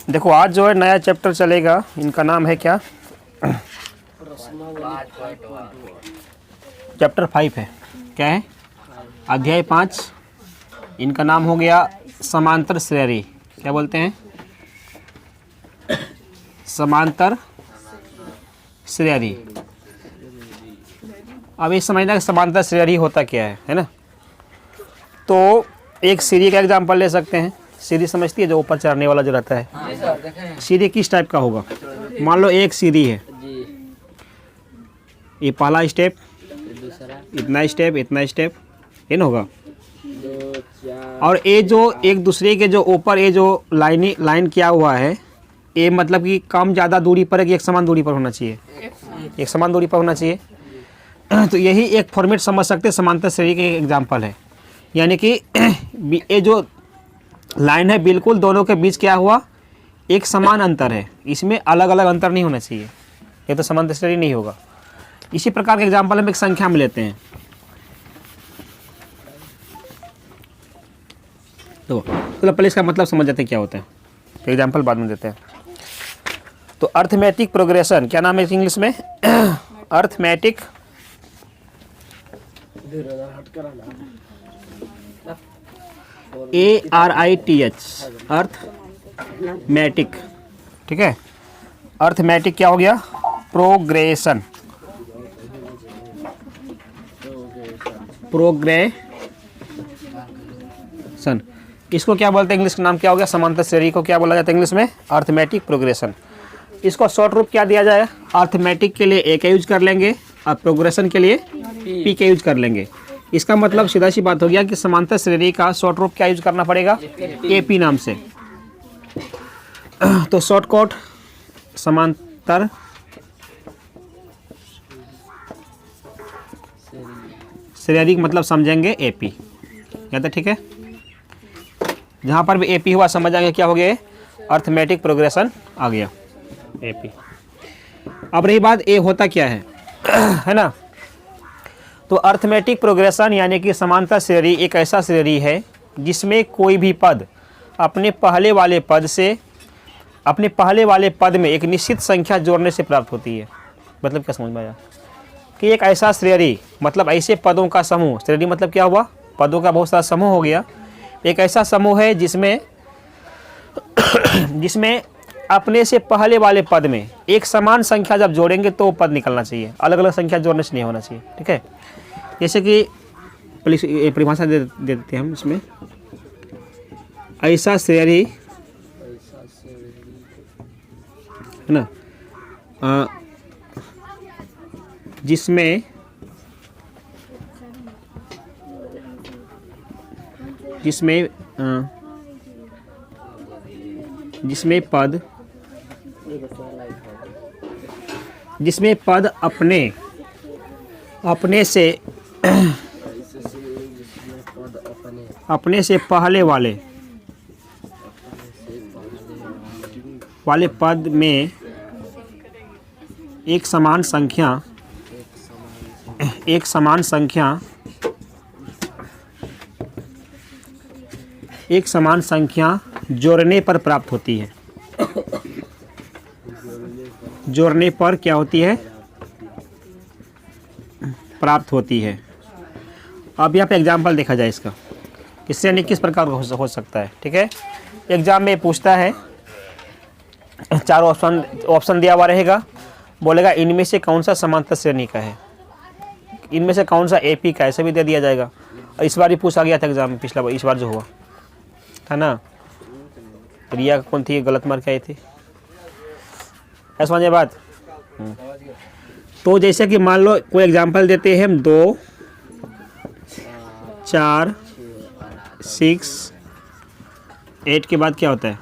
देखो आज जो है नया चैप्टर चलेगा, इनका नाम है क्या? चैप्टर 5 है। क्या है? अध्याय 5। इनका नाम हो गया समांतर श्रेणी। क्या बोलते हैं? समांतर श्रेणी। अब ये समझना कि समांतर श्रेणी होता क्या है ना? तो एक सीढ़ी का एग्जांपल ले सकते हैं। सीढ़ी समझती है, जो ऊपर चढ़ने वाला जो रहता है। सीढ़ी किस टाइप का होगा? मान लो एक सीढ़ी है, ये पहला स्टेप, इतना स्टेप, इतना स्टेप, ये ना होगा। और ये जो एक दूसरे के जो ऊपर ये जो लाइन किया हुआ है, ये मतलब कि कम ज़्यादा दूरी पर है कि एक समान दूरी पर होना चाहिए? एक समान दूरी पर होना चाहिए। तो यही एक फॉर्मेट समझ सकते हैं, समांतर श्रेणी के एग्जांपल है। यानी कि ये जो लाइन है, बिल्कुल दोनों के बीच क्या हुआ? एक समान अंतर है, इसमें अलग अलग अंतर नहीं होना चाहिए, ये तो समांतर श्रेणी नहीं होगा। इसी प्रकार के एग्जांपल हम एक संख्या में लेते हैं। तो पहले इसका मतलब समझ जाते हैं क्या होता है, तो एग्जांपल बाद में देते हैं। तो अर्थमेटिक प्रोग्रेशन, क्या नाम है इंग्लिश में? Arithmetic ARITH, arithmetic. ठीक है, अर्थमेटिक क्या हो गया? प्रोग्रेशन। प्रोग्रेशन इसको क्या बोलते हैं? इंग्लिश का नाम क्या हो गया? समांतर श्रेणी को क्या बोला जाता है इंग्लिश में? Arithmetic progression. इसको शॉर्ट रूप क्या दिया जाए? अर्थमेटिक के लिए A का यूज कर लेंगे और प्रोग्रेशन के लिए P का यूज कर लेंगे। इसका मतलब सीधा सी बात हो गया कि समांतर श्रेणी का शॉर्ट रूप क्या यूज करना पड़ेगा? AP नाम से। तो शॉर्टकट समांतर श्रेणी मतलब समझेंगे AP। या तो ठीक है, जहाँ पर भी AP हुआ समझ आएंगे क्या हो गया? अर्थमेटिक प्रोग्रेशन आ गया AP। अब रही बात A होता क्या है, है ना? तो अर्थमेटिक प्रोग्रेशन यानी कि समांतर श्रेणी एक ऐसा श्रेणी है जिसमें कोई भी पद अपने पहले वाले पद में एक निश्चित संख्या जोड़ने से प्राप्त होती है। मतलब क्या समझ में आया? कि एक ऐसा श्रेणी मतलब ऐसे पदों का समूह, श्रेणी मतलब क्या हुआ? पदों का बहुत सारा समूह हो गया। एक ऐसा समूह है जिसमें अपने से पहले वाले पद में एक समान संख्या जब जोड़ेंगे तो पद निकलना चाहिए, अलग अलग संख्या जोड़ने से नहीं होना चाहिए। ठीक है, जैसे कि परिभाषा दे देते हैं हम इसमें। ऐसा श्रेणी है ना, जिसमें पद अपने से पहले वाले पद में एक समान संख्या जोड़ने पर प्राप्त होती है। जोड़ने पर क्या होती है? प्राप्त होती है। अब यहाँ पे एग्जाम्पल देखा जाए इसका, इससे नहीं किस प्रकार का हो सकता है। ठीक है, एग्जाम में पूछता है, चारों ऑप्शन दिया हुआ रहेगा, बोलेगा इनमें से कौन सा समांतर श्रेणी का है, इनमें से कौन सा AP का, ऐसे भी दे दिया जाएगा। और इस बार ही पूछा गया था एग्जाम में, पिछला बार, इस बार जो हुआ था ना, रिया कौन थी, गलत मार्क आई थी। ऐसा समझे बात? तो जैसे कि मान लो कोई एग्जांपल देते हैं हम, 2 4 6 8 के बाद क्या होता है?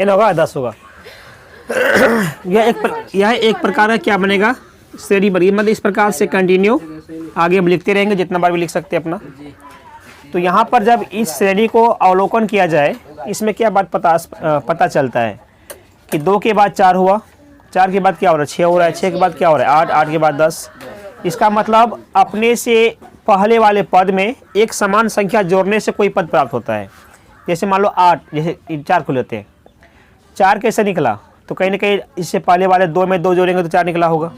ये होगा 10 होगा। यह एक प्रकार का क्या बनेगा? श्रेणी बनेगी। मतलब इस प्रकार से कंटिन्यू आगे हम लिखते रहेंगे, जितना बार भी लिख सकते हैं अपना। तो यहाँ पर जब इस श्रेणी को अवलोकन किया जाए, इसमें क्या बात पता चलता है कि 2 के बाद 4 हुआ, 4 के बाद क्या हो रहा है? 6 हो रहा है, 6 के बाद क्या हो रहा है? 8, 8 के बाद 10। इसका मतलब अपने से पहले वाले पद में एक समान संख्या जोड़ने से कोई पद प्राप्त होता है। जैसे मान लो 8, जैसे 4 को लेते हैं, 4 कैसे निकला? तो कहीं ना कहीं इससे पहले वाले 2 में 2 जोड़ेंगे तो 4 निकला होगा।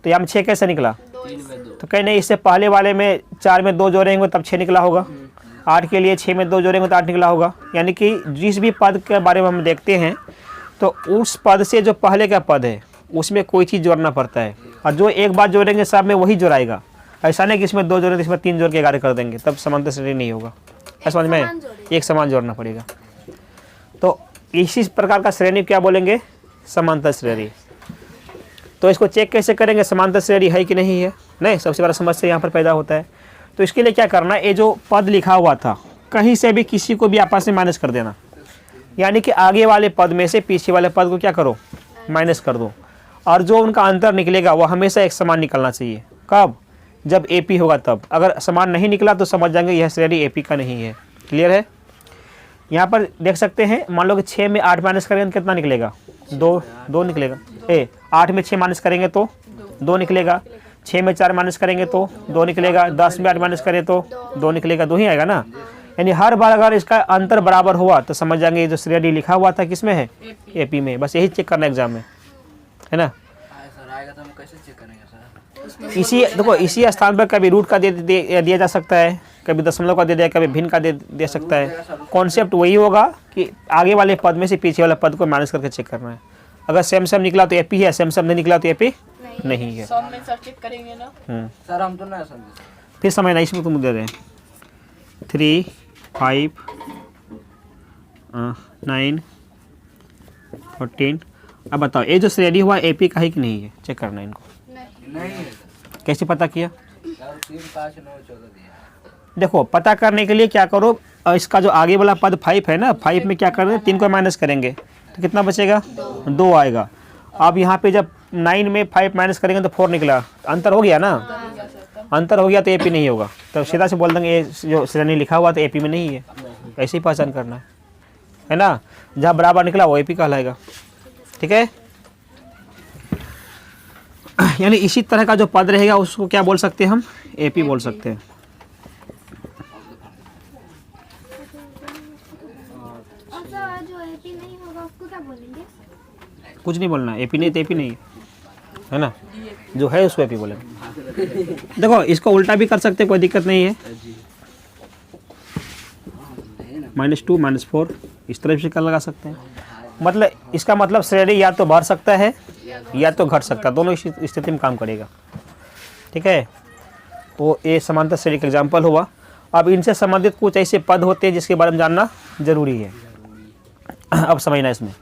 तो यहाँ में 6 कैसे निकला? तो कहीं नहीं, इससे पहले वाले में 4 में 2 जोड़ेंगे तब 6 निकला होगा। 8 के लिए 6 में 2 जोड़ेंगे तो 8 निकला होगा। यानी कि जिस भी पद के बारे में हम देखते हैं तो उस पद से जो पहले का पद है उसमें कोई चीज़ जोड़ना पड़ता है, और जो एक बार जोड़ेंगे सब में वही जोड़ाएगा। ऐसा नहीं कि इसमें 2 जोड़ेंगे इसमें 3 जोड़ के 11 कर देंगे, तब समांतर श्रेणी नहीं होगा। समझ में? एक समान जोड़ना पड़ेगा। तो इसी प्रकार का श्रेणी क्या बोलेंगे? समांतर श्रेणी। तो इसको चेक कैसे करेंगे समांतर श्रेणी है कि नहीं है? नहीं, सबसे बड़ा समस्या यहाँ पर पैदा होता है। तो इसके लिए क्या करना, ये जो पद लिखा हुआ था कहीं से भी किसी को भी आपस में माइनस कर देना। यानी कि आगे वाले पद में से पीछे वाले पद को क्या करो? माइनस कर दो। और जो उनका अंतर निकलेगा वो हमेशा एक समान निकलना चाहिए। कब? जब AP होगा तब। अगर समान नहीं निकला तो समझ जाएंगे यह श्रेणी AP का नहीं है। क्लियर है? यहाँ पर देख सकते हैं, मान लो कि 6 में 8 माइनस करेंगे तो कितना निकलेगा? 2 निकलेगा। 8 में 6 माइनस करेंगे तो 2 निकलेगा। 6 में 4 माइनस करेंगे तो 2 निकलेगा। 10 में 8 माइनस करें तो 2 निकलेगा। 2 ही आएगा ना। यानी हर बार अगर इसका अंतर बराबर हुआ तो समझ जाएंगे ये जो श्रेणी लिखा हुआ था किसमें है? AP में। बस यही चेक करना एग्जाम में, है ना। इसी देखो, इसी स्थान पर कभी रूट का दिया जा सकता है, कभी दशमलव का दे दिया, कभी भिन्न का दे सकता है। कॉन्सेप्ट वही होगा कि आगे वाले पद में से पीछे वाले पद को माइनस करके चेक करना है। अगर सेम सेम निकला तो AP है, सेम सेम नहीं निकला तो AP नहीं है। सब में सर चेक करेंगे ना सर, हम तो ना समझे। फिर समझना, इसमें तुम दे दें 3, 5, 9, 14। अब बताओ ये जो श्रेणी हुआ AP का है कि नहीं है? चेक करना है इनको। नहीं। कैसे पता किया? 3, 5, 9, 14 दिया। देखो, पता करने के लिए क्या करो, इसका जो आगे वाला पद 5 है ना, 5 में क्या करेंगे? 3 को माइनस करेंगे तो कितना बचेगा? 2 आएगा। अब यहाँ पे जब 9 में 5 माइनस करेंगे तो 4 निकला। अंतर हो गया ना। अंतर हो गया तो AP नहीं होगा। तो सीधा से बोल देंगे ये जो श्रेणी लिखा हुआ तो AP में नहीं है। ऐसे ही पहचान करना है ना। जहाँ बराबर निकला वो AP कहलाएगा। ठीक है। यानी इसी तरह का जो पद रहेगा उसको क्या बोल सकते हैं हम? AP बोल सकते हैं। जो AP नहीं होगा उसको क्या बोलेंगे? कुछ नहीं बोलना। AP नहीं तो AP नहीं है ना, जो है उसको AP बोलेंगे। देखो, इसको उल्टा भी कर सकते हैं, कोई दिक्कत नहीं है। -2, -4 इस तरह से कर लगा सकते हैं। मतलब इसका मतलब श्रेणी या तो बढ़ सकता है या तो घट सकता है, दोनों स्थिति में काम करेगा। ठीक है। तो ये समांतर श्रेणी का एग्जाम्पल हुआ। अब इनसे संबंधित कुछ ऐसे पद होते हैं जिसके बारे में जानना जरूरी है। अब समझना इसमें,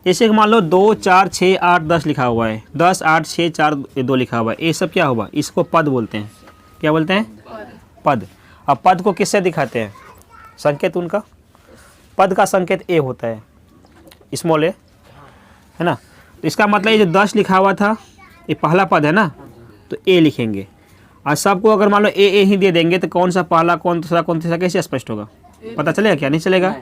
जैसे कि मान लो 2, 4, 6, 8, 10 लिखा हुआ है। 10, 8, 6, 4, 2 लिखा हुआ है। ये सब क्या हुआ? इसको पद बोलते हैं। क्या बोलते हैं? पद। अब पद को किससे दिखाते हैं? संकेत उनका। पद का संकेत A होता है, स्मॉल a, है ना। तो इसका मतलब ये जो 10 लिखा हुआ था ये पहला पद है ना, तो A लिखेंगे। और सबको अगर मान लो A ही दे देंगे तो कौन सा पहला, कौन दूसरा, कौन तीसरा कैसे स्पष्ट होगा? पता चलेगा क्या? नहीं चलेगा।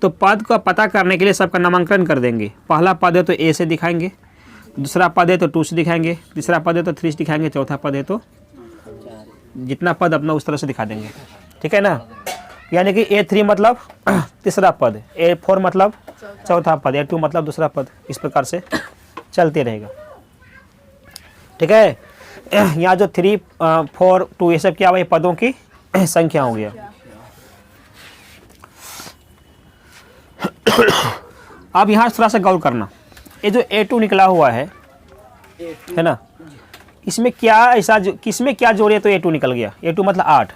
तो पद को पता करने के लिए सबका नामांकन कर देंगे। पहला पद है तो A से दिखाएंगे, दूसरा पद है तो 2 से दिखाएंगे, तीसरा पद है तो 3 से दिखाएंगे, चौथा पद है तो जितना पद अपना उस तरह से दिखा देंगे। ठीक है ना। यानी कि A3 मतलब तीसरा पद, A4 मतलब चौथा पद, A2 मतलब दूसरा पद। इस प्रकार से चलते रहेगा। ठीक है। यहाँ जो 3, 4, 2 ये सब क्या हुआ? पदों की संख्या हो गया। अब यहाँ थोड़ा सा गौर करना, ये जो A2 निकला हुआ है ना, इसमें क्या ऐसा किसमें क्या जोड़े तो A2 निकल गया? A2 मतलब 8।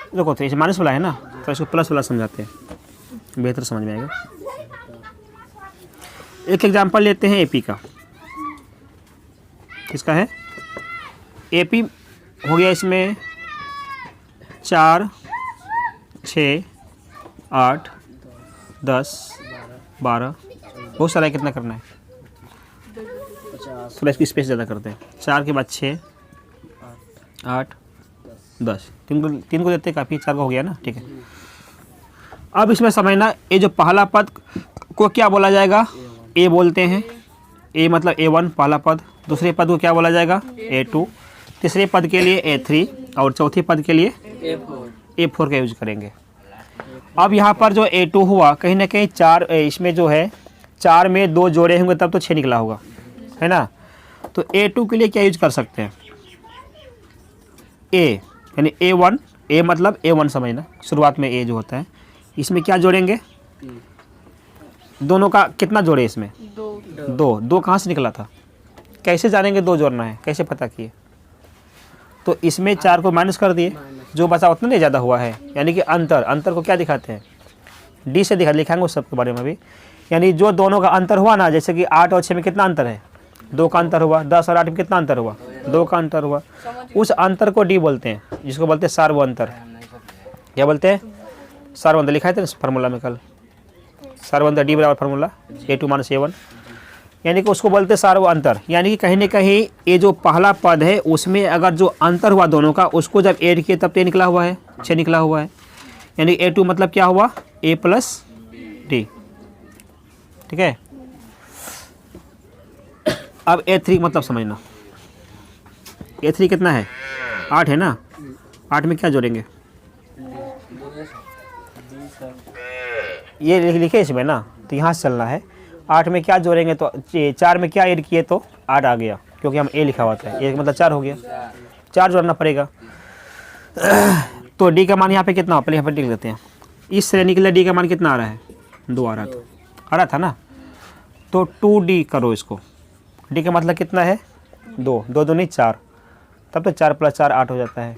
देखो, तो इसे माइनस वाला है ना, तो इसको प्लस वाला समझाते हैं, बेहतर समझ में आएगा। एक एग्जांपल लेते हैं AP का। किसका है? AP हो गया इसमें 4, 6, 8, 10, 12, बहुत सारा। कितना करना है? थोड़ा इसकी स्पेस ज़्यादा करते हैं। 4 के बाद 6, 8, 10, 3 को देते काफ़ी, 4 का हो गया ना। ठीक है। अब इसमें समझना, ये जो पहला पद को क्या बोला जाएगा? A बोलते हैं। ए मतलब A1 पहला पद, दूसरे पद को क्या बोला जाएगा A2, तीसरे पद के लिए A3 और चौथे पद के लिए A4 का यूज करेंगे। अब यहाँ पर जो A2 हुआ कहीं ना कहीं 4, इसमें जो है 4 में 2 जोड़े होंगे तब तो 6 निकला होगा, है ना। तो A2 के लिए क्या यूज कर सकते हैं, A यानी A1, A मतलब A1 समझना, शुरुआत में A जो होता है, इसमें क्या जोड़ेंगे, दोनों का कितना जोड़े इसमें, 2 कहाँ से निकला था, कैसे जानेंगे 2 जोड़ना है, कैसे पता किए, तो इसमें 4 को माइनस कर दिए, जो बचा उतना नहीं ज़्यादा हुआ है, यानी कि अंतर को क्या दिखाते हैं, D से लिखाएंगे उस सब के बारे में भी। यानी जो दोनों का अंतर हुआ ना, जैसे कि 8 और 6 में कितना अंतर है, 2 का अंतर हुआ, 10 और 8 में कितना अंतर हुआ, 2 का अंतर हुआ, उस अंतर को D बोलते हैं, जिसको बोलते हैं सार्व अंतर। क्या बोलते हैं, सार्व अंतर, लिखाए थे ना फार्मूला में कल, सार्व अंतर D बराबर फार्मूला A2 - A1, यानी कि उसको बोलते हैं सार्व अंतर। यानी कि कहीं ना कहीं ये जो पहला पद है उसमें अगर जो अंतर हुआ दोनों का, उसको जब ऐड किए तब 10 निकला हुआ है, 6 निकला हुआ है, यानी A2 मतलब क्या हुआ A + D, ठीक है। अब A3 मतलब समझना, A3 कितना है, 8 है ना, 8 में क्या जोड़ेंगे, ये लिखे इसमें ना, तो यहाँ से चलना है, 8 में क्या जोड़ेंगे, तो 4 में क्या ऐड किए तो 8 आ गया, क्योंकि हम A लिखा हुआ था, एक मतलब 4 हो गया, 4 जोड़ना पड़ेगा। तो D का मान यहाँ पे कितना हो, पहले यहाँ पर लिख लेते हैं, इस श्रेणी के लिए D का मान कितना आ रहा है, 2 आ रहा था ना, तो 2D करो इसको, D का मतलब कितना है 2, 2 दूनी 4, तब तो 4 + 4 8 हो जाता है,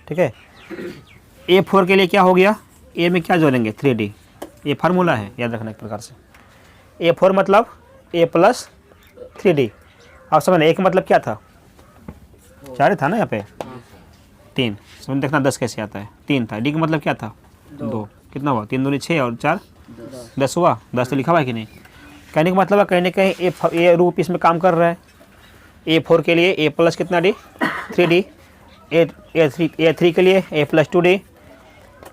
ठीक है। A4 के लिए क्या हो गया, A में क्या जोड़ेंगे 3D, ये फार्मूला है, याद रखना एक प्रकार से, A4 मतलब A + 3D। आप समझना, एक मतलब क्या था, 4 था ना यहाँ पे, 3, समझ देखना 10 कैसे आता है, 3 था, D का मतलब क्या था 2, कितना हुआ, 3 दूनी 6 और 4 10 हुआ, 10 तो लिखा हुआ है कि नहीं। कहने का मतलब है कहीं ना कहीं ये रूप इसमें काम कर रहा है। A4 के लिए A + कितना D 3D, A3 के लिए A + 2D,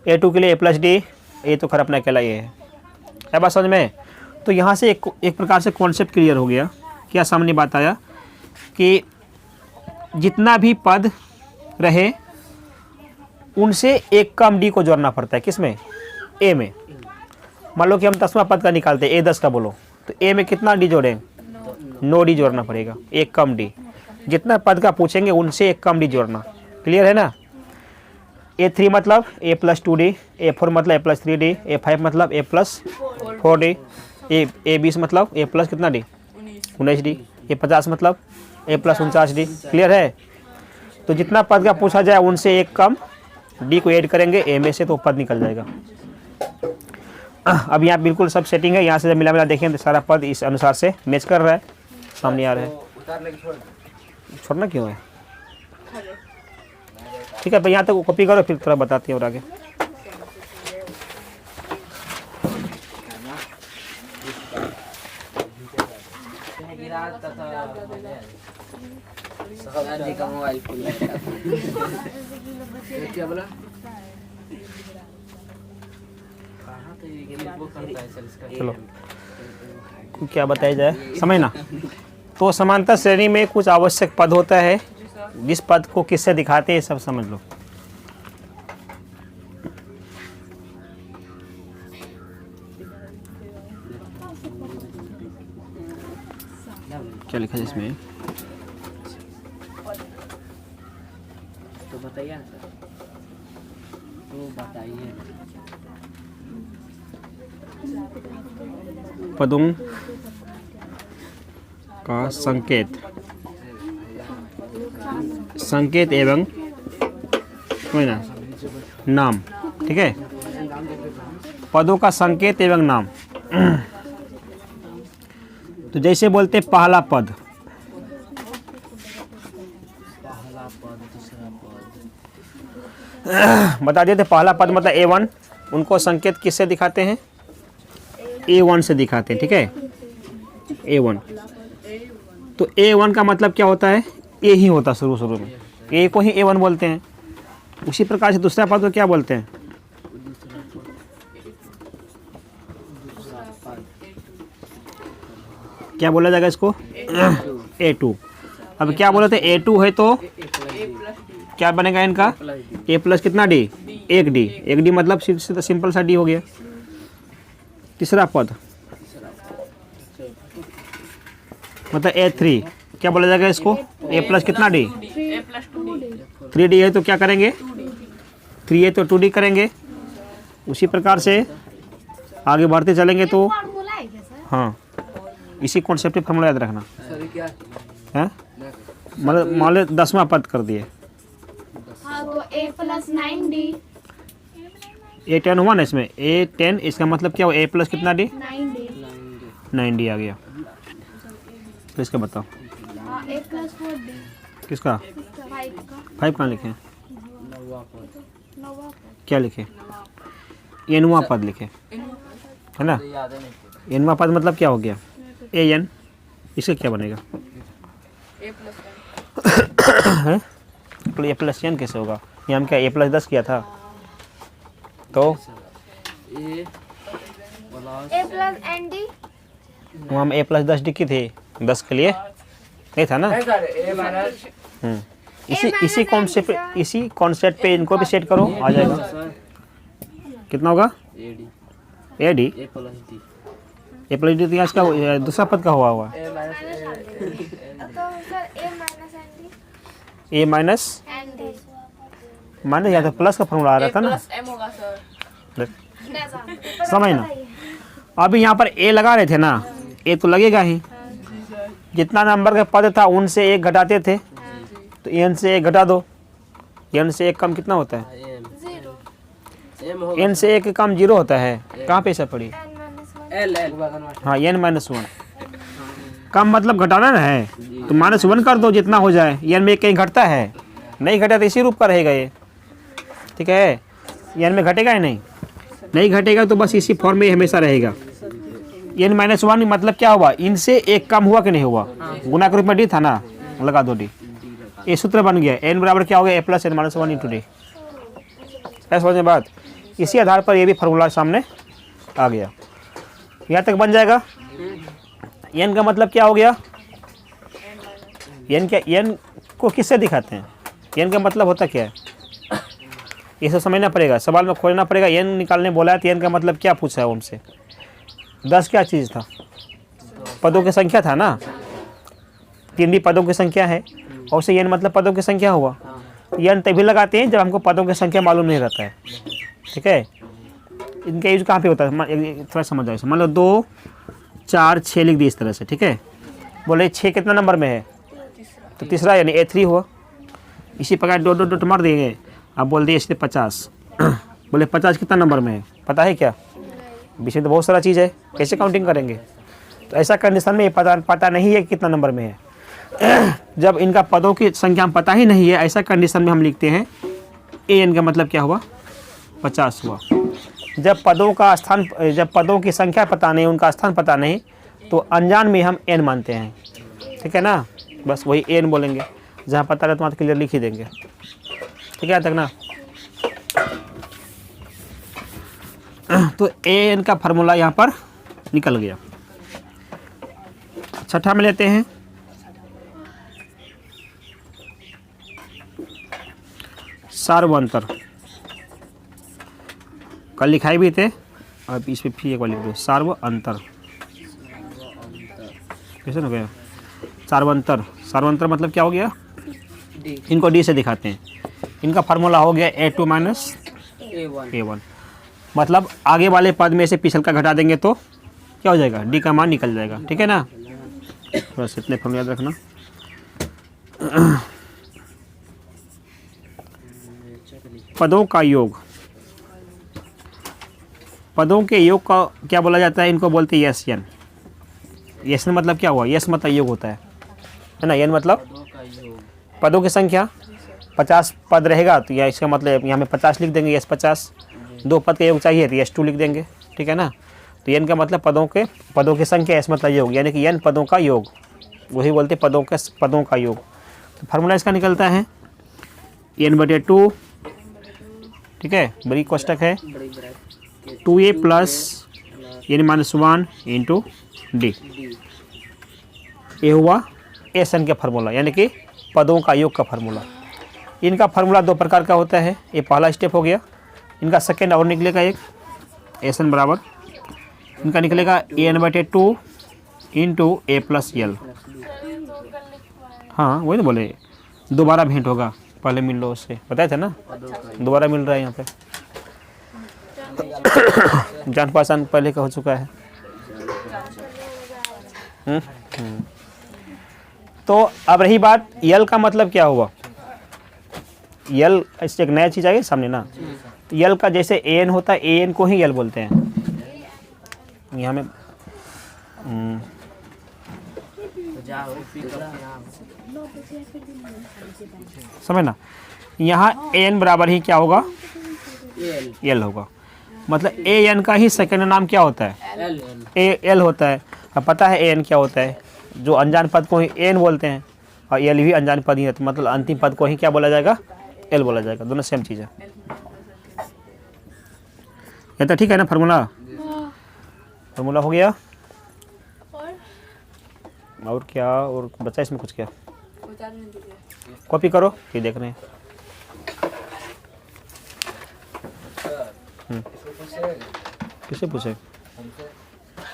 A2 के लिए A + D, ये तो खराब अपना अकेला ये है बात समझ में। तो यहाँ से एक प्रकार से कॉन्सेप्ट क्लियर हो गया, क्या सामने बात आया कि जितना भी पद रहे उनसे एक कम D को जोड़ना पड़ता है, किसमें, A में। मान लो कि हम 10वां पद का निकालते हैं, A10 का बोलो, तो A में कितना D जोड़ें, 9 D जोड़ना पड़ेगा, एक कम D, जितना पद का पूछेंगे उनसे एक कम D जोड़ना, क्लियर है ना। A3 मतलब A + 2D, A4 मतलब A + 3D, A5 मतलब A + 4D, A20 मतलब A + कितना D 19D, A50 मतलब A + 49D, क्लियर है। तो जितना पद का पूछा जाए उनसे एक कम D को ऐड करेंगे A में से, तो पद निकल जाएगा। अब यहाँ बिल्कुल सब सेटिंग है, यहाँ से जब मिला देखें तो सारा पद इस अनुसार से मैच कर रहा है, सामने आ रहा है। छोड़ना क्यों है, ठीक है, तो यहाँ तक कॉपी करो, फिर थोड़ा बताते हैं और आगे। क्या बोला, चलो क्या बताया जाए, समझना। तो समांतर श्रेणी में कुछ आवश्यक पद होता है, जिस पद को किससे दिखाते हैं सब समझ लो। क्या लिखा है इसमें, तो बताइए ना सर, तो बताइए। पदों का संकेत एवं नाम, ठीक है, पदों का संकेत एवं नाम। तो जैसे बोलते पहला पद, बता देते पहला पद मतलब A1, उनको संकेत किससे दिखाते हैं, A1 से दिखाते हैं, ठीक है, A1। तो A1 का मतलब क्या होता है, A ही होता शुरू में, A को ही A1 बोलते हैं। उसी प्रकार से दूसरा पद को क्या बोलते हैं, क्या बोला जाएगा इसको? A2। अब क्या बोले थे? A2 है तो क्या बनेगा इनका? A प्लस कितना D? 1D। 1D मतलब सिंपल सा D हो गया। तीसरा पद मतलब A3, क्या बोला जाएगा इसको? A प्लस कितना D? 3D है तो क्या करेंगे? 3 है तो 2D करेंगे। उसी प्रकार से आगे बढ़ते चलेंगे तो फॉर्मूला है क्या सर? हाँ, इसी कॉन्सेप्ट की फॉर्मूला याद रखना सर क्या है। मतलब मान लो 10वां पद कर दिए, हाँ तो A प्लस 9D। A10 हुआ ना इसमें, A10 इसका मतलब क्या हुआ? A प्लस कितना D? 9D। 9D आ गया। तो इसका बताओ हाँ A प्लस 4D। किसका? 5 का 5 कहाँ लिखे? नौवा का। क्या लिखे? एनवां पद लिखे है ना। याद है नहीं। एनवां पद मतलब क्या हो गया? AN। इसका क्या बनेगा? है? A प्लस N कैसे होगा? ये हम क्या A प्लस 10 किया था तो ए A प्लस ND। वहाँ हम A प्लस 10D की थी, 10 के लिए नहीं था ना। सर ए माइनस इसी कॉन्सेप्ट पे इनको भी सेट करो, आ जाएगा। सर कितना होगा? AD AD। A plus D A plus D तो यहाँ इसका दूसरा पद का हुआ ए माइनस तो sir A minus ND। A minus ND। Minus, या तो प्लस का फॉर्मूला आ रहा था ना। एम होगा सर। समझ ना, अभी यहाँ पर A लगा रहे थे ना, A तो लगेगा ही। जितना नंबर का पद था उनसे 1 घटाते थे तो N से 1 घटा दो। N से 1 कम कितना होता है? एम होगा N से 1 कम 0 होता है। कहाँ पे ऐसा पड़ी? एल एल हाँ, N माइनस 1 कम मतलब घटाना ना है तो -1 कर दो, जितना हो जाए। N में कहीं घटता है? नहीं घटा तो इसी रूप का रहेगा ये, ठीक है। N में घटेगा ही नहीं घटेगा तो बस इसी फॉर्म में हमेशा रहेगा। N माइनस 1 मतलब क्या हुआ? इनसे 1 कम हुआ कि नहीं हुआ? गुना के रूप में D था ना, लगा दो D। ये सूत्र बन गया। N बराबर क्या हो गया? A plus N minus 1 into D। ऐसा समझने बात। इसी आधार पर ये भी फार्मूला सामने आ गया। यहाँ तक बन जाएगा। N का मतलब क्या हो गया? N को किससे दिखाते हैं? N का मतलब होता क्या है? ये सब समझना पड़ेगा, सवाल में खोजना पड़ेगा। N निकालने बोला है तो N का मतलब क्या पूछा है उनसे? 10 क्या चीज़ था? पदों की संख्या था ना। 3D पदों की संख्या है और उसे N मतलब पदों की संख्या हुआ। N तभी लगाते हैं जब हमको पदों की संख्या मालूम नहीं रहता है, ठीक है। इनका यूज कहाँ पे होता है? थोड़ा समझ जाए। मान लो 2 4 6 लिख दी इस तरह से, ठीक है। बोले 6 कितना नंबर में है? तो तीसरा यानी A3 हुआ। इसी प्रकार डॉट मार देंगे। अब बोल दिए इसलिए 50। बोले 50 कितना नंबर में है? पता है क्या? बीच में तो बहुत सारा चीज़ है, कैसे काउंटिंग करेंगे? तो ऐसा कंडीशन में पता नहीं है कितना नंबर में है। जब इनका पदों की संख्या हम पता ही नहीं है, ऐसा कंडीशन में हम लिखते हैं AN का मतलब क्या हुआ? 50 हुआ। जब पदों की संख्या पता नहीं, उनका स्थान पता नहीं, तो अनजान में हम N मानते हैं, ठीक है ना। बस वही N बोलेंगे, जहाँ पता रहता वहाँ क्लियर लिख ही देंगे, ठीक है। यहाँ तक ना। तो AN का फार्मूला यहाँ पर निकल गया। छठा में लेते हैं सार्वंतर। कल लिखाए भी थे, अब इस पे फिर एक बार लिख दो, सार्वंतर। कैसे हो गया? सार्वंतर मतलब क्या हो गया? इनको D से दिखाते हैं। इनका फार्मूला हो गया A2 माइनस A1। मतलब आगे वाले पद में से पिछल का घटा देंगे तो क्या हो जाएगा? D का मान निकल जाएगा, ठीक है ना। बस इतने फॉर्म याद रखना। पदों का योग, पदों के योग का क्या बोला जाता है? इनको बोलते हैं यस एन। यस मतलब क्या हुआ? यस मतलब योग होता है ना। एन मतलब पदों की संख्या। 50 पद रहेगा तो यह इसका मतलब यहाँ में 50 लिख देंगे, यस 50। 2 पद का योग चाहिए तो यस 2 लिख देंगे, ठीक है ना। तो एन का मतलब पदों की संख्या, एस मतलब योग, यानी कि एन पदों का योग, वही बोलते पदों का योग। तो फार्मूला इसका निकलता है n/2, ठीक है, बड़ी कोष्टक है, 2a plus n-1 into D। ये हुआ एस एन का फार्मूला, यानी कि पदों का योग का फार्मूला। इनका फार्मूला दो प्रकार का होता है, ये पहला स्टेप हो गया। इनका सेकेंड और निकलेगा एक, एस एन बराबर इनका निकलेगा an/2 इंटू ए प्लस यल। हाँ वही तो बोले, दोबारा भेंट होगा, पहले मिल लो उससे, बताया था ना, दोबारा मिल रहा है यहाँ पे। जान पहचान पहले का हो चुका है। तो अब रही बात यल का मतलब क्या हुआ। यल इससे एक नया चीज़ आ गई सामने ना। तो यल का जैसे एन होता है, एन को ही यल बोलते हैं। यहाँ में समझ ना, यहाँ एन बराबर ही क्या होगा, यल होगा। मतलब ए एन का ही सेकंड नाम क्या होता है, ए एल होता है। अब पता है ए एन क्या होता है, जो अनजान पद को ही एन बोलते हैं और एल भी अनजान पद ही है, तो मतलब अंतिम पद को ही क्या बोला जाएगा, एल बोला जाएगा। दोनों सेम चीज़ है। ये तो ठीक है ना फार्मूला, फार्मूला हो गया। और क्या और बचा इसमें कुछ, क्या कॉपी करो, फिर देख रहे हैं। किससे पूछे,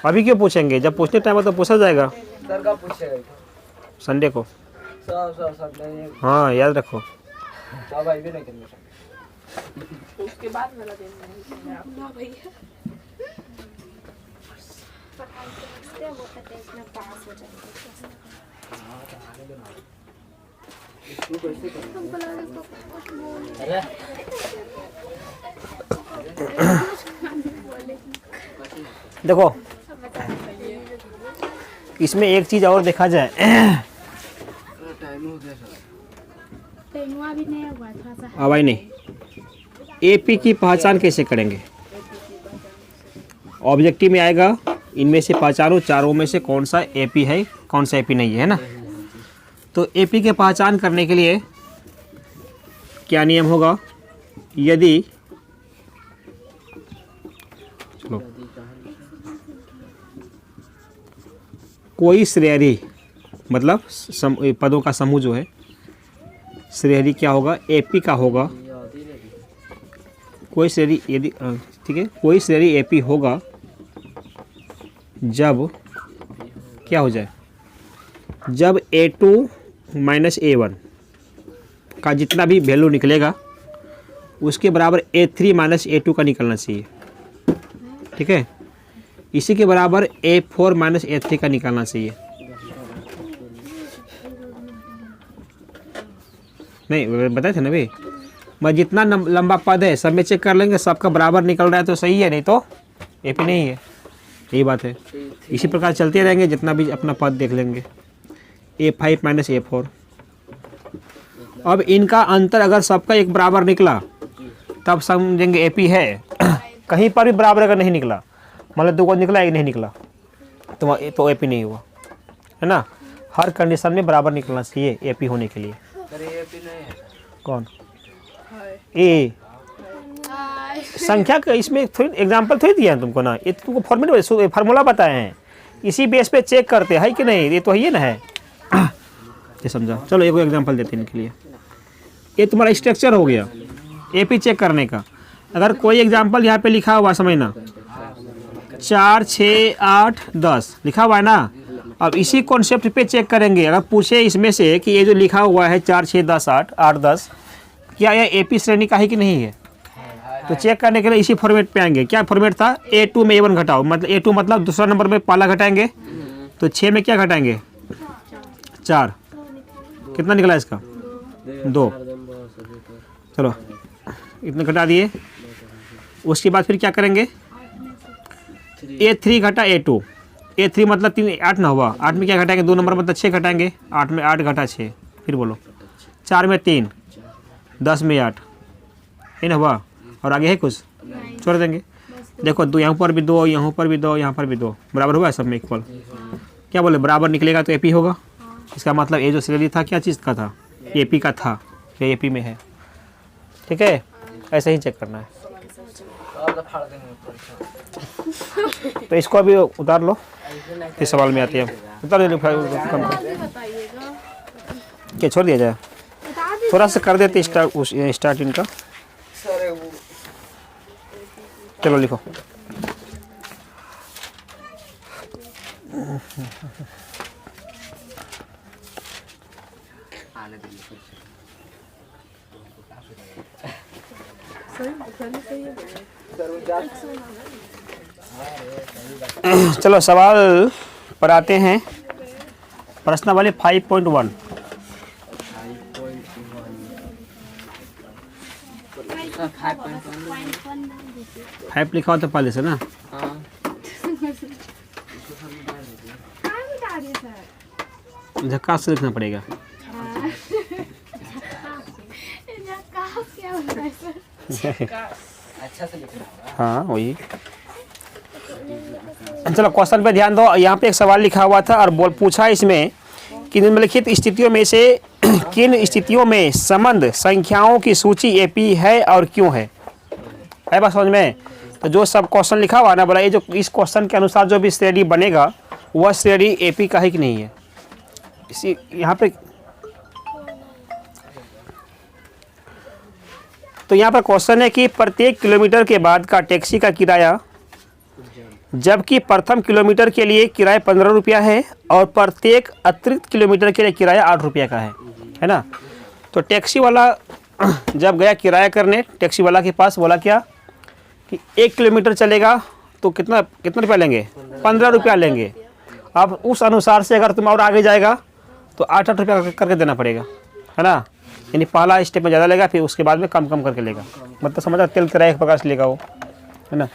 अभी क्यों पूछेंगे, जब पूछने टाइम तो पूछा जाएगा। सर का पूछेगा संडे को। सर हाँ याद रखो। भाई भी नहीं करेंगे उसके बाद वाला दिन ना भैया। वो कहते हैं इसमें पास हो जाएंगे। हमको लगा इसको कुछ बोल देखो इसमें एक चीज़ और देखा जाए। पेनुआ भी नहीं हुआ थोड़ा सा। आवाज नहीं। एपी की पहचान कैसे करेंगे, ऑब्जेक्टिव में आएगा, इनमें से पहचानो चारों में से कौन सा एपी है कौन सा एपी नहीं है ना। तो एपी के पहचान करने के लिए क्या नियम होगा, यदि चलो कोई श्रेणी मतलब पदों का समूह जो है, श्रेणी क्या होगा, एपी का होगा। कोई श्रेणी यदि ठीक है, कोई श्रेणी एपी होगा जब क्या हो जाए, जब A2 माइनस A1 का जितना भी वैल्यू निकलेगा उसके बराबर A3 माइनस A2 का निकलना चाहिए। ठीक है, इसी के बराबर A4 माइनस A3 का निकालना चाहिए। नहीं बताए थे ना भाई, मैं जितना लंबा पद है सब में चेक कर लेंगे, सबका बराबर निकल रहा है तो सही है, नहीं तो एपी नहीं है। यही बात है, इसी प्रकार चलते रहेंगे, जितना भी अपना पद देख लेंगे। A5 minus A4। अब इनका अंतर अगर सबका एक बराबर निकला तब समझेंगे एपी है। कहीं पर भी बराबर अगर नहीं निकला, मतलब 2 को निकला एक नहीं निकला, तो एपी नहीं हुआ, है ना। हर कंडीशन में बराबर निकलना चाहिए एपी होने के लिए। कौन ए संख्या का, इसमें थोड़ी एग्जाम्पल थोड़ी दिया है तुमको ना, ये तुमको फार्मूला बताए हैं, इसी बेस पे चेक करते हैं कि नहीं, ये तो है ना है। ये समझा, चलो एक एग्जाम्पल देते हैं इनके लिए। ये तुम्हारा स्ट्रक्चर हो गया एपी चेक करने का। अगर कोई एग्जाम्पल यहाँ पे लिखा हुआ समझना, 4 6 8 10 लिखा हुआ है ना। अब इसी कॉन्सेप्ट पे चेक करेंगे, अगर पूछे इसमें से कि ये जो लिखा हुआ है 4 6 10 8 8 10 क्या यह एपी श्रेणी का है कि नहीं है, तो चेक करने के लिए इसी फॉर्मेट पे आएंगे। क्या फॉर्मेट था, A2 में A1 घटाओ, मतलब A2 मतलब दूसरा नंबर में पहला घटाएंगे, तो 6 में क्या घटाएंगे 4, कितना निकला इसका 2। चलो इतने घटा दिए। उसके बाद फिर क्या करेंगे, A3 घटा A2, A3 मतलब 3 8 ना हुआ, 8 में क्या घटाएंगे 2 नंबर मतलब 6 घटाएंगे, 8 में 8 घटा 6, फिर बोलो 4 में 3 10 में 8, ये ना हुआ। और आगे है कुछ, छोड़ देंगे। देखो 2 यहाँ पर भी 2, यहाँ पर भी 2, यहाँ पर भी 2, बराबर हुआ है सब में इक्वल। क्या बोले, बराबर निकलेगा तो एपी होगा। इसका मतलब ये जो श्रेणी था क्या चीज़ का था, एपी का था, ये एपी में है। ठीक है, ऐसे ही चेक करना है। और तो फाड़ देंगे ऊपर। तो इसको अभी उतार लो, इस सवाल में आती है, उतार दो, कम बताइएगा। क्या छोड़ दिया जाए, बता दी थोड़ा सा कर देते स्टार्ट इनका। सर वो चलो लिखो। आने दीजिए। चलो सवाल पर आते हैं, प्रश्नावली 5.1। 5 लिखा हो तो पहले से ना, हाँ कहाँ बता रही सर? झक्कास से लिखना पड़ेगा। कहाँ क्या होता है सर? अच्छा से लिखना होगा। हाँ वही। चलो क्वेश्चन पे ध्यान दो। यहाँ पे एक सवाल लिखा हुआ था और पूछा इसमें कि निम्नलिखित स्थितियों में से किन स्थितियों में संबंध संख्याओं की सूची एपी है और क्यों है बात समझ में? तो जो सब क्वेश्चन लिखा हुआ ना, बोला ये जो इस क्वेश्चन के अनुसार जो भी श्रेणी बनेगा वह श्रेणी एपी का है कि नहीं है। इसी यहाँ पे तो यहाँ पर क्वेश्चन है कि प्रत्येक किलोमीटर के बाद का टैक्सी का किराया, जबकि प्रथम किलोमीटर के लिए किराया 15 रुपया है और प्रत्येक अतिरिक्त किलोमीटर के लिए किराया 8 रुपया का है ना। तो टैक्सी वाला जब गया किराया करने, टैक्सी वाला के पास बोला क्या कि 1 किलोमीटर चलेगा तो कितना रुपया लेंगे, 15 रुपया लेंगे। अब उस अनुसार से अगर तुम और आगे जाएगा तो 8 रुपया करके देना पड़ेगा, है ना। यानी पहला स्टेप में ज़्यादा लेगा, फिर उसके बाद में कम करके लेगा। मतलब समझा, तेल किराया एक प्रकार से लेगा वो, है ना।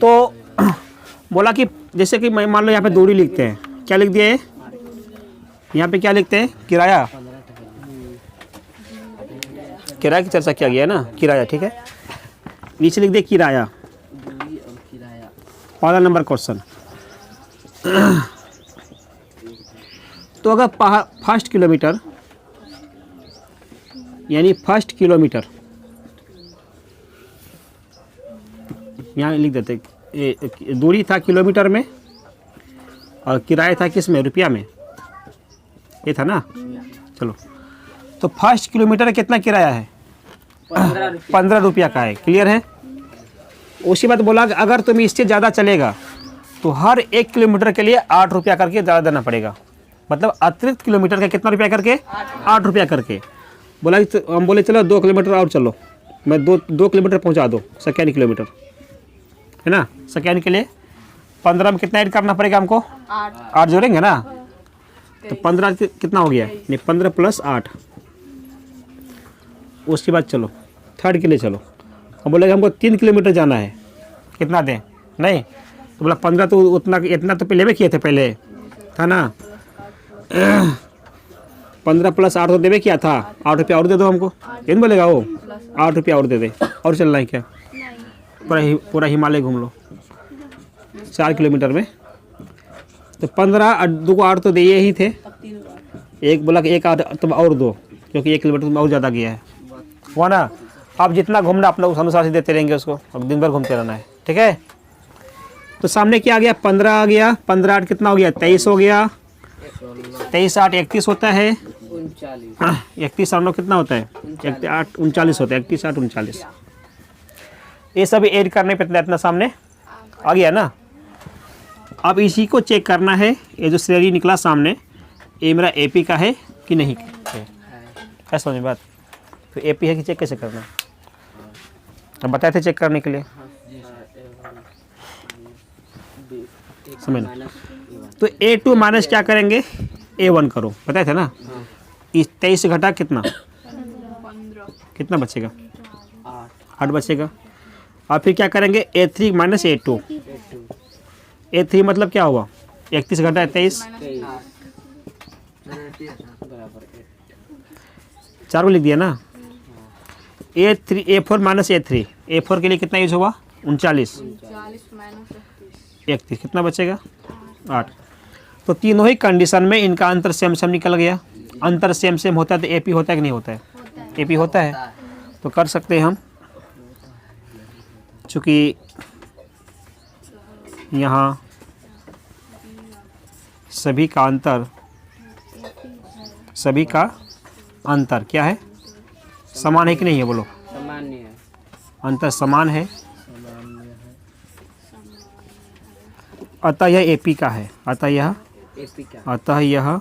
तो बोला कि जैसे कि मैं मान लो यहाँ पे दूरी लिखते हैं, क्या लिख दिए यहाँ पे, क्या लिखते हैं, किराया। किराया की चर्चा किया गया है ना, किराया, ठीक है। नीचे लिख दिए किराया, दूरी और किराया। पहला नंबर क्वेश्चन। तो अगर फर्स्ट किलोमीटर, यानी फर्स्ट किलोमीटर यहाँ लिख देते, दूरी था किलोमीटर में और किराया था किस में, रुपया में, ये था ना। चलो, तो फर्स्ट किलोमीटर कितना किराया है, 15 रुपया का है, क्लियर है। उसी बात बोला कि अगर तुम इससे ज़्यादा चलेगा तो हर 1 किलोमीटर के लिए 8 रुपया करके ज़्यादा देना पड़ेगा। मतलब अतिरिक्त किलोमीटर का कितना रुपया करके, 8 रुपया करके। बोला कि हम बोले चलो 2 किलोमीटर और चलो, मैं 2 किलोमीटर पहुंचा दो, सेकेंड किलोमीटर, है ना। सेकेंड के लिए 15 में कितना ऐड करना पड़ेगा हमको, 8 जोड़ेंगे ना। तो 15 कितना हो गया, नहीं 15 + 8। उसके बाद चलो थर्ड के लिए चलो, हम बोले हमको 3 किलोमीटर जाना है, कितना दें, नहीं तो बोला 15, तो उतना इतना तो पहले भी किए थे, पहले था ना। 15 + 8 तो देवे किया था, 8 रुपया और दे दो हमको, ये नहीं बोलेगा वो, 8 रुपया और दे दे। और चलना है क्या, पूरा हिमालय घूम लो 4 किलोमीटर में। तो 15 और 2 8 तो दिए ही थे, एक बोला कि 1 8 तुम और दो, क्योंकि 1 किलोमीटर तुम और ज़्यादा गया है, हुआ ना। आप जितना घूमना अपना उस अनुसार से देते रहेंगे उसको, अब दिन भर घूमते रहना है, ठीक है। तो सामने क्या आ गया, 15 आ गया, 15 8 कितना हो गया, 23 हो गया, 23 8 31 होता है, 31 8 कितना होता है, 8 39 होता है, 31 8 39। ये सभी ऐड करने पे इतना सामने आ गया ना। अब इसी को चेक करना है, ये जो श्रेणी निकला सामने, ये मेरा एपी का है कि नहीं है, ऐसा समझ बात। तो एपी है कि चेक कैसे करना, अब बताए थे चेक करने के लिए, समझना। तो A2 माइनस क्या करेंगे, A1 करो, बताए थे ना। इस 23 से घटा कितना, कितना बचेगा, 8 बचेगा। और फिर क्या करेंगे, A3 माइनस A2। A3 मतलब क्या हुआ, 31 घटा 23, 4 को लिख दिया ना। A4 माइनस A3, A4 के लिए कितना यूज हुआ, 39, 31 कितना बचेगा, 8। तो तीनों ही कंडीशन में इनका अंतर सेम निकल गया। अंतर सेम होता है तो एपी होता है कि नहीं होता है, एपी होता है। तो कर सकते हैं हम चूँकि यहाँ सभी का अंतर क्या है? समान है कि नहीं है? बोलो। सामान्य है। अंतर समान है, अतः यह एपी का है। अतः यह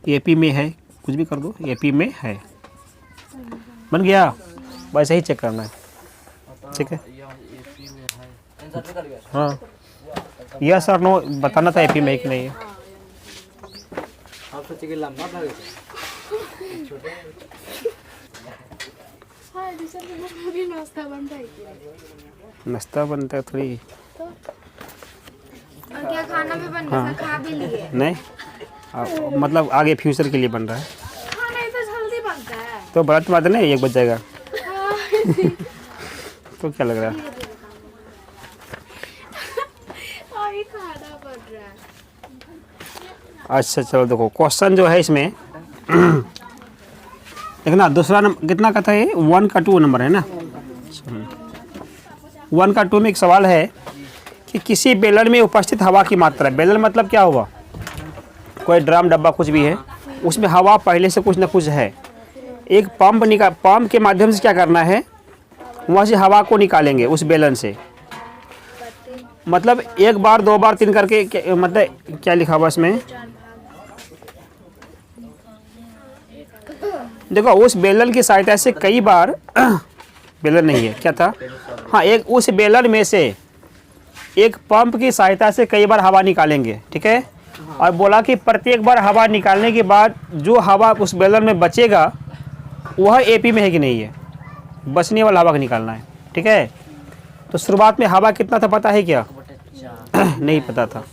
एपी में है। कुछ भी कर दो, एपी में है। बन गया? वैसे ही चेक करना है। ठीक है, हाँ, यस और नो बताना था एपी में है कि नहीं है। आप सोचे कि लंबा भागे हाँ दूसरा भी नाश्ता बन रहा है। नाश्ता बनता है थोड़ी। और क्या खाना भी बन रहा है? खा भी लिए। नहीं, मतलब आगे फ्यूचर के लिए बन रहा है। खाना तो जल्दी बनता है। तो बड़ा बात नहीं, 1 बज जाएगा। तो क्या लग रहा है? अभी खाना बन रहा है। अच्छा चलो देखो, क्वेश्चन जो है इसमें देखना, दूसरा नंबर कितना का था ये? 1 का 2 नंबर है ना। 1 का 2 में एक सवाल है कि किसी बेलन में उपस्थित हवा की मात्रा। बेलन मतलब क्या हुआ? कोई ड्रम डब्बा कुछ भी है, उसमें हवा पहले से कुछ ना कुछ है। एक पंप के माध्यम से क्या करना है? वहाँ से हवा को निकालेंगे उस बेलन से। मतलब 1 बार 2 बार 3 करके मतलब क्या लिखा हुआ इसमें? देखो, उस बेलन की सहायता से कई बार बेलन नहीं है, क्या था? हाँ, एक उस बेलन में से एक पंप की सहायता से कई बार हवा निकालेंगे। ठीक है, और बोला कि प्रत्येक बार हवा निकालने के बाद जो हवा उस बेलन में बचेगा वह एपी में है कि नहीं है? बचने वाला हवा को निकालना है। ठीक है, तो शुरुआत में हवा कितना था पता है क्या? नहीं पता था।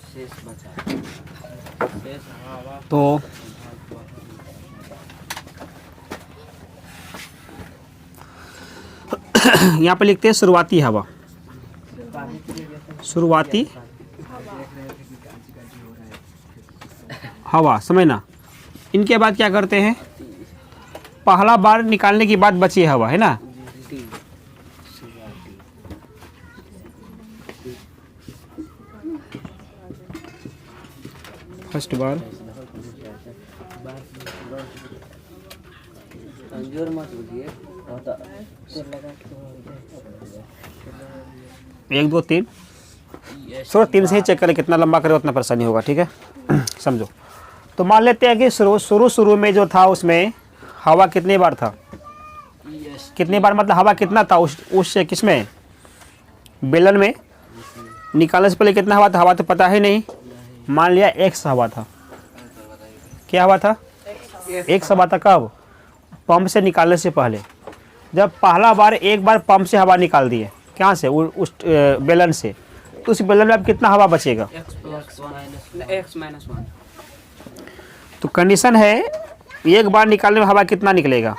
तो यहाँ पे लिखते हैं शुरुआती हवा। शुरुआती हवा, समझना। इनके बाद क्या करते हैं? पहला बार निकालने के बाद बची हवा है ना, फर्स्ट बार जोर मत बोलिए। 1 2 3 सो 3 से ही चेक करें, कितना लंबा करें उतना परेशानी होगा। ठीक है, समझो। तो मान लेते हैं कि शुरू में जो था उसमें हवा कितनी बार था? कितनी बार मतलब हवा कितना था उस किसमें? बेलन में। निकालने से पहले कितना हवा था? हवा तो पता है नहीं। मान लिया x हवा था। क्या हवा था? x हवा था। कब? पंप से निकालने से पहले। जब पहला बार एक बार पंप से हवा निकाल दिए, कहाँ से? उस बेलन से, तो उस बेलन में अब कितना हवा बचेगा? x-1। तो कंडीशन है, एक बार निकालने में हवा कितना निकलेगा?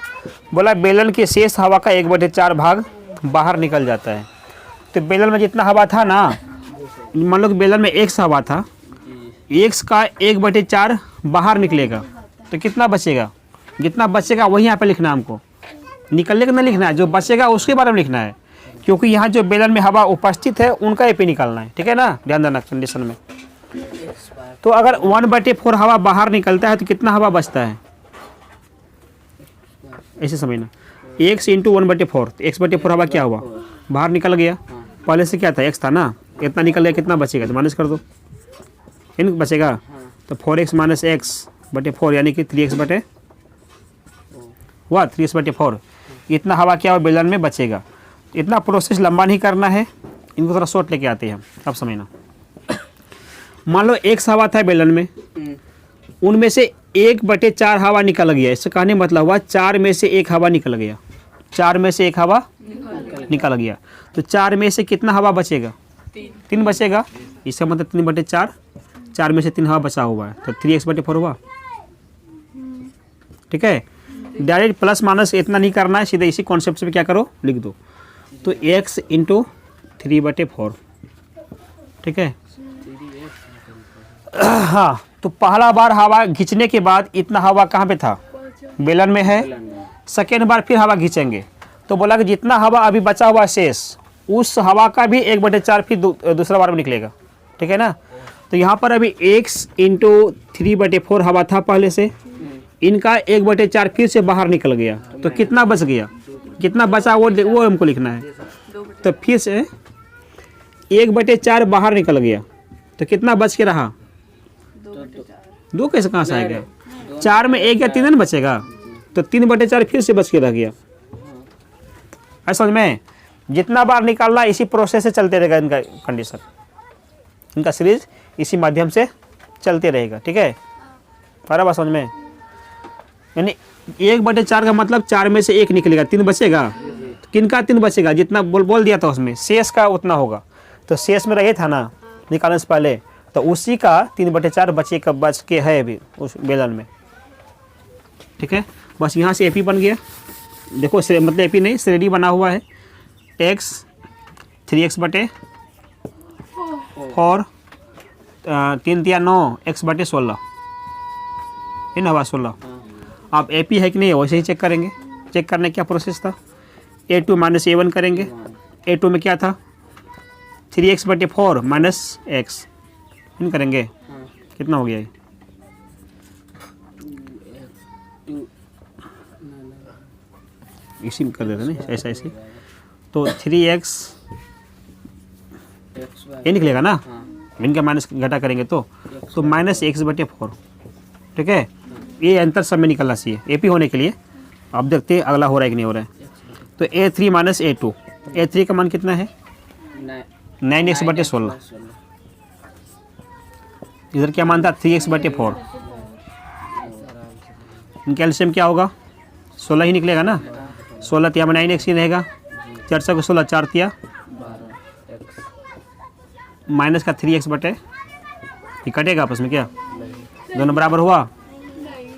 बोला बेलन के शेष हवा का 1/4 भाग बाहर निकल जाता है। तो बेलन में जितना हवा था ना, मान लो कि बेलन में x हवा था, x का 1/4 बाहर निकलेगा, तो कितना बचेगा? जितना बचेगा वही यहाँ पे लिखना है हमको। निकलने का नहीं लिखना है, जो बचेगा उसके बारे में लिखना है, क्योंकि यहाँ जो बेलन में हवा उपस्थित है उनका एपी निकालना है। ठीक है ना, ध्यान देना कंडीशन में। तो अगर 1/4 हवा बाहर निकलता है तो कितना हवा बचता है? ऐसे समझना, x × 1/4, तो x/4 हवा क्या हुआ? बाहर निकल गया। पहले से क्या था? x था ना, इतना निकल गया, कितना बचेगा? तो माइनस कर दो, इन बचेगा। तो 4x - x/4 यानी कि 3x/4। इतना हवा क्या हुआ? बेलन में बचेगा। इतना प्रोसेस लंबा नहीं करना है, इनको थोड़ा शॉर्ट लेके आते हैं हम, अब समझना। मान लो x हवा था बेलन में, उनमें से 1/4 हवा निकल गया। इससे कहने मतलब हुआ 4 में से 1 हवा निकल गया। 4 में से 1 हवा निकल गया, तो 4 में से कितना हवा बचेगा? 3 बचेगा। इसका मतलब 3/4, 4 में से 3 हवा बचा हुआ है, तो 3x/4 हुआ। ठीक है, डायरेक्ट प्लस माइनस इतना नहीं करना है, सीधे इसी कॉन्सेप्ट से क्या करो, लिख दो। तो x × 3/4। ठीक है, हाँ। तो पहला बार हवा खींचने के बाद इतना हवा कहाँ पे था? बेलन में है। सेकेंड बार फिर हवा खींचेंगे, तो बोला कि जितना हवा अभी बचा हुआ शेष, उस हवा का भी 1/4 फिर दूसरा बार में निकलेगा, ठीक है ना। तो यहाँ पर अभी x × 3/4 हवा था पहले से, इनका 1/4 फिर से बाहर निकल गया, तो कितना बच गया, कितना बचा वो हमको लिखना है। तो फिर से 1/4 बाहर निकल गया, तो कितना बच के रहा, 2 कैसे कहाँ से आएगा, 4 में 1 या 3 न बचेगा, तो 3/4 फिर से बच के रह गया। समझ में, जितना बार निकालना इसी प्रोसेस से चलते रहेगा, इनका कंडीशन, इनका सीरीज इसी माध्यम से चलते रहेगा, ठीक है। बराबर समझ में, यानी 1/4 का मतलब 4 में से 1 निकलेगा, 3 बचेगा, तो किनका 3 बचेगा, जितना बोल दिया था उसमें शेष का उतना होगा, तो शेष में रहे था ना निकालने से पहले, तो उसी का 3/4 बच के है अभी उस बेलन में, ठीक है। बस यहाँ से एपी बन गया, देखो मतलब एपी नहीं श्रेणी बना हुआ है, x 3x/4 3 × 9 x/16 है ना, 16। आप एपी है कि नहीं वैसे ही चेक करेंगे। चेक करने क्या प्रोसेस था, a2 - a1 करेंगे, a2 में क्या था 3x/4 - x इन करेंगे, कितना हो गया ये, इसी में कर देते ना ऐसा ऐसे, तो 3x ये निकलेगा ना, इनका माइनस घटा करेंगे तो -x/4, ठीक है। ये अंतर सब में निकलना चाहिए एपी होने के लिए। अब देखते हैं अगला हो रहा है कि नहीं हो रहा है। तो a3 - a2, a3 का मान कितना है 9x/16, इधर क्या मान था 3x/4, इनका एलसीएम क्या होगा 16 ही निकलेगा ना, 16 तिया में 9x ही रहेगा, 4 को 16 4 तिया माइनस का 3x/, ये कटेगा आपस में क्या, दोनों बराबर हुआ,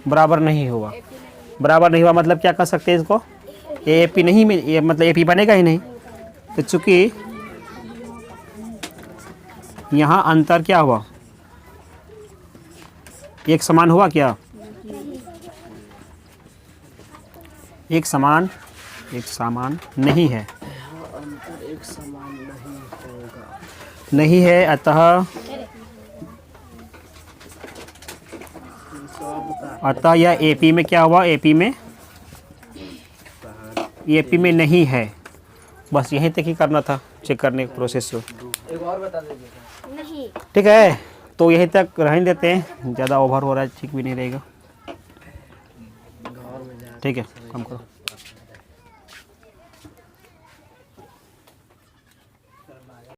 बराबर नहीं हुआ। बराबर नहीं हुआ मतलब क्या कर सकते हैं इसको, एपी नहीं में ये मतलब एपी बनेगा ही नहीं। तो चूंकि यहाँ अंतर क्या हुआ, एक समान हुआ क्या, एक समान नहीं है, नहीं है। अतः यह एपी में क्या हुआ, एपी में नहीं है। बस यहीं तक ही करना था चेक करने के प्रोसेस को, एक और बता दीजिए नहीं, ठीक है। तो यहीं तक रहने देते हैं, ज़्यादा ओवर हो रहा है, ठीक भी नहीं रहेगा, ठीक है, कम करो।